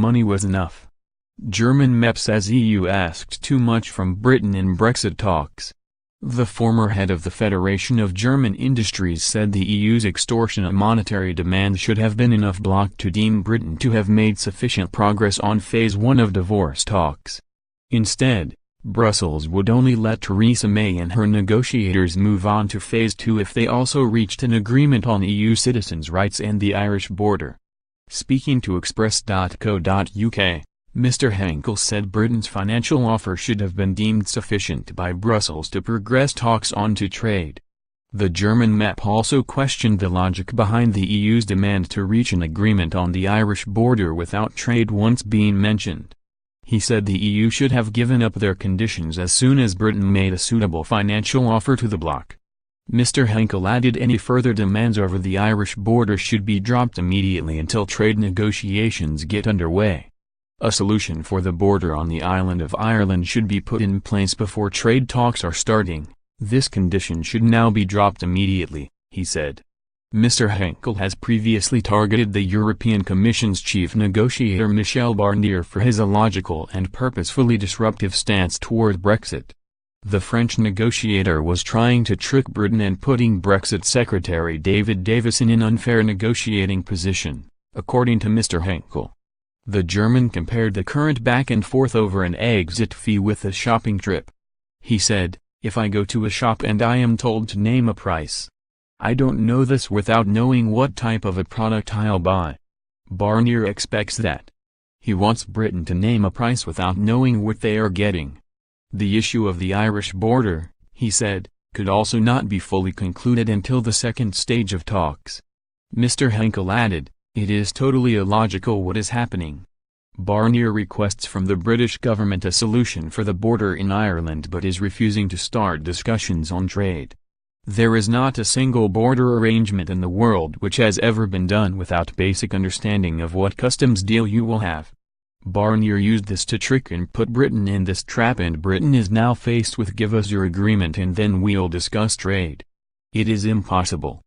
money was enough. German MEP says EU asked too much from Britain in Brexit talks. The former head of the Federation of German Industries said the EU's extortionate monetary demand should have been enough bloc to deem Britain to have made sufficient progress on Phase 1 of divorce talks. Instead, Brussels would only let Theresa May and her negotiators move on to Phase 2 if they also reached an agreement on EU citizens' rights and the Irish border. Speaking to Express.co.uk, Mr. Henkel said Britain's financial offer should have been deemed sufficient by Brussels to progress talks on to trade. The German MEP also questioned the logic behind the EU's demand to reach an agreement on the Irish border without trade once being mentioned. He said the EU should have given up their conditions as soon as Britain made a suitable financial offer to the bloc. Mr. Henkel added any further demands over the Irish border should be dropped immediately until trade negotiations get underway. A solution for the border on the island of Ireland should be put in place before trade talks are starting. This condition should now be dropped immediately, he said. Mr. Henkel has previously targeted the European Commission's chief negotiator Michel Barnier for his illogical and purposefully disruptive stance toward Brexit. The French negotiator was trying to trick Britain and putting Brexit Secretary David Davis in an unfair negotiating position, according to Mr. Henkel. The German compared the current back and forth over an exit fee with a shopping trip. He said, "If I go to a shop and I am told to name a price, I don't know this without knowing what type of a product I'll buy." Barnier expects that. He wants Britain to name a price without knowing what they are getting. The issue of the Irish border, he said, could also not be fully concluded until the second stage of talks. Mr. Henkel added, "It is totally illogical what is happening." Barnier requests from the British government a solution for the border in Ireland but is refusing to start discussions on trade. There is not a single border arrangement in the world which has ever been done without basic understanding of what customs deal you will have. Barnier used this to trick and put Britain in this trap, and Britain is now faced with give us your agreement and then we'll discuss trade. It is impossible.